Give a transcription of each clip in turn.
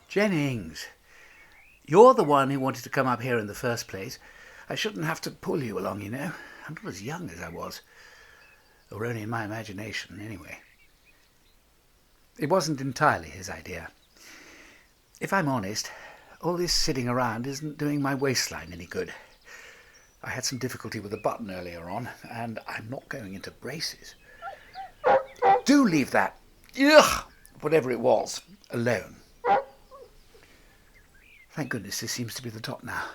Jennings, you're the one who wanted to come up here in the first place. I shouldn't have to pull you along, you know. I'm not as young as I was. Or only in my imagination, anyway. It wasn't entirely his idea. If I'm honest, all this sitting around isn't doing my waistline any good. I had some difficulty with the button earlier on, and I'm not going into braces. Do leave that, whatever it was, alone. Thank goodness this seems to be the top now.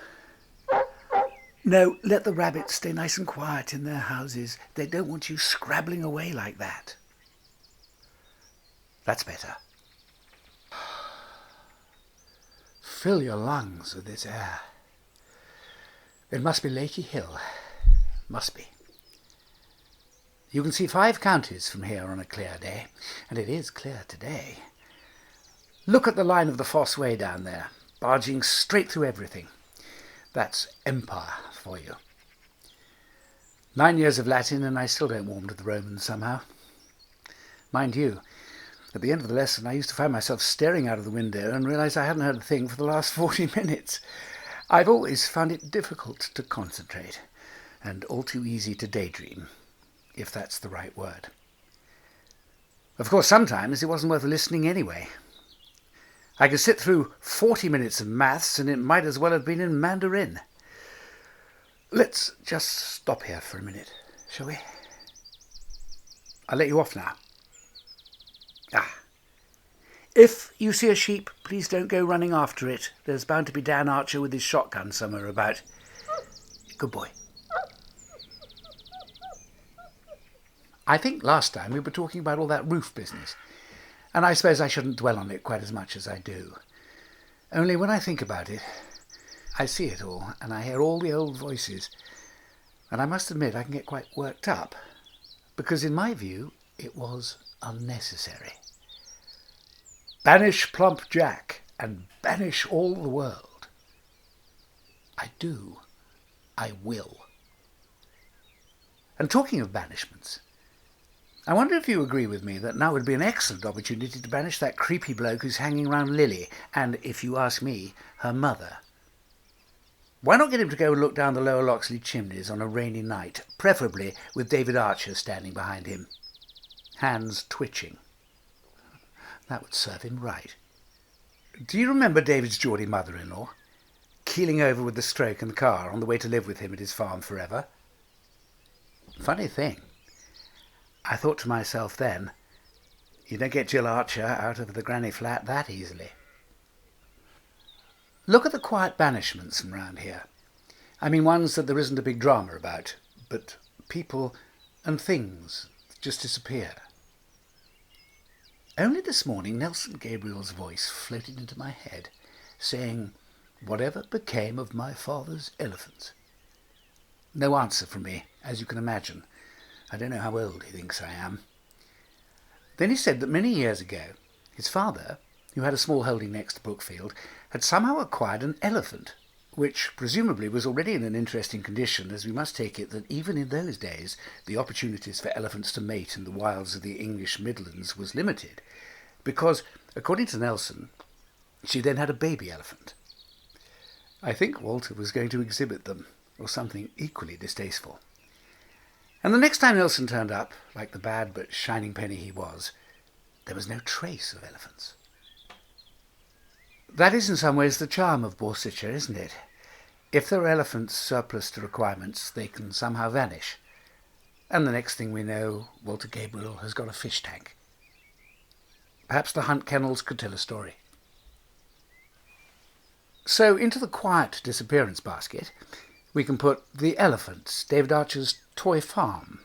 No, let the rabbits stay nice and quiet in their houses. They don't want you scrabbling away like that. That's better. Fill your lungs with this air. It must be Lakey Hill. Must be. You can see 5 counties from here on a clear day, and it is clear today. Look at the line of the Fosse Way down there, barging straight through everything. That's empire for you. 9 years of Latin, and I still don't warm to the Romans somehow. Mind you, at the end of the lesson, I used to find myself staring out of the window and realise I hadn't heard a thing for the last 40 minutes. I've always found it difficult to concentrate, and all too easy to daydream, if that's the right word. Of course, sometimes it wasn't worth listening anyway. I could sit through 40 minutes of maths, and it might as well have been in Mandarin. Let's just stop here for a minute, shall we? I'll let you off now. If you see a sheep, please don't go running after it. There's bound to be Dan Archer with his shotgun somewhere about. Good boy. I think last time we were talking about all that roof business, and I suppose I shouldn't dwell on it quite as much as I do. Only when I think about it, I see it all, and I hear all the old voices, and I must admit I can get quite worked up, because in my view it was unnecessary. Banish Plump Jack, and banish all the world. I do. I will. And talking of banishments, I wonder if you agree with me that now would be an excellent opportunity to banish that creepy bloke who's hanging round Lily, and, if you ask me, her mother. Why not get him to go and look down the Lower Loxley chimneys on a rainy night, preferably with David Archer standing behind him, hands twitching? That would serve him right. Do you remember David's Geordie mother-in-law, keeling over with the stroke in the car on the way to live with him at his farm forever? Funny thing, I thought to myself then, you don't get Jill Archer out of the granny flat that easily. Look at the quiet banishments from round here. I mean ones that there isn't a big drama about, but people and things just disappear. Only this morning Nelson Gabriel's voice floated into my head, saying, "Whatever became of my father's elephants?" No answer from me, as you can imagine. I don't know how old he thinks I am. Then he said that many years ago, his father, who had a small holding next to Brookfield, had somehow acquired an elephant, which presumably was already in an interesting condition, as we must take it that even in those days the opportunities for elephants to mate in the wilds of the English Midlands was limited, because, according to Nelson, she then had a baby elephant. I think Walter was going to exhibit them, or something equally distasteful. And the next time Nelson turned up, like the bad but shining penny he was, there was no trace of elephants. That is in some ways the charm of Borsetshire, isn't it? If there are elephants surplus to requirements, they can somehow vanish. And the next thing we know, Walter Gabriel has got a fish tank. Perhaps the Hunt Kennels could tell a story. So into the quiet disappearance basket, we can put the elephants, David Archer's toy farm,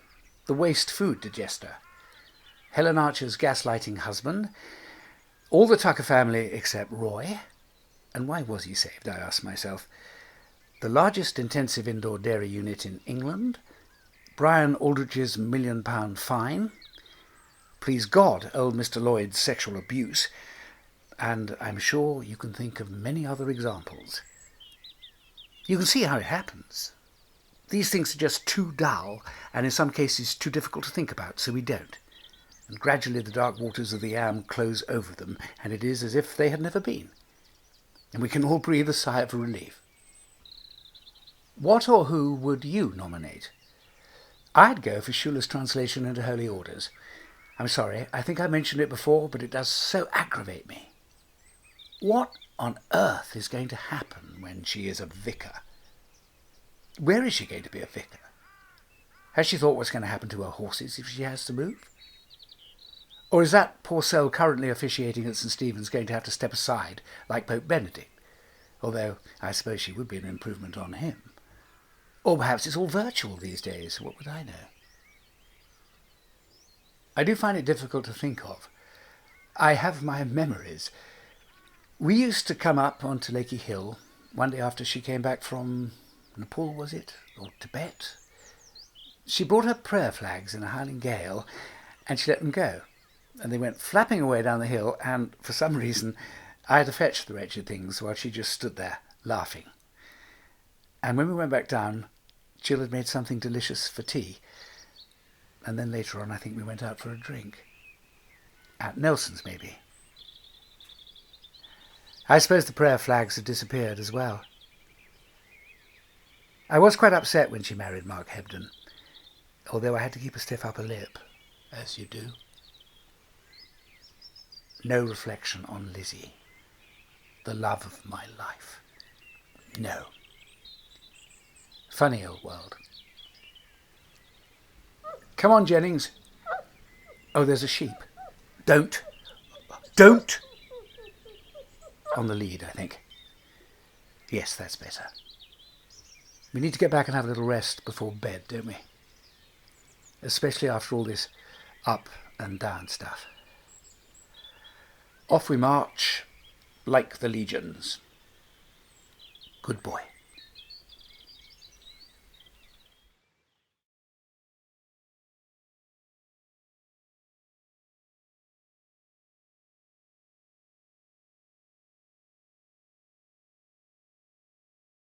the waste food digester, Helen Archer's gaslighting husband, all the Tucker family except Roy. And why was he saved, I asked myself. The largest intensive indoor dairy unit in England, Brian Aldrich's £1 million fine, please God, old Mr. Lloyd's sexual abuse, and I'm sure you can think of many other examples. You can see how it happens. These things are just too dull, and in some cases too difficult to think about, so we don't. And gradually the dark waters of the Am close over them, and it is as if they had never been. and we can all breathe a sigh of relief. What or who would you nominate? I'd go for Schuller's translation into Holy Orders. I'm sorry, I think I mentioned it before, but it does so aggravate me. What on earth is going to happen when she is a vicar? Where is she going to be a vicar? Has she thought what's going to happen to her horses if she has to move? Or is that poor soul currently officiating at St. Stephen's going to have to step aside like Pope Benedict? Although I suppose she would be an improvement on him. Or perhaps it's all virtual these days, what would I know? I do find it difficult to think of. I have my memories. We used to come up onto Lakey Hill one day after she came back from Nepal, was it? Or Tibet? She brought her prayer flags in a howling gale, and she let them go. And they went flapping away down the hill, and for some reason I had to fetch the wretched things while she just stood there, laughing. And when we went back down, Jill had made something delicious for tea. And then later on, I think we went out for a drink. At Nelson's, maybe. I suppose the prayer flags had disappeared as well. I was quite upset when she married Mark Hebden, although I had to keep a stiff upper lip, as you do. No reflection on Lizzie, the love of my life. No. Funny old world. Come on, Jennings. Oh, there's a sheep. Don't. On the lead, I think. Yes, that's better. We need to get back and have a little rest before bed, don't we? Especially after all this up and down stuff. Off we march, like the legions. Good boy.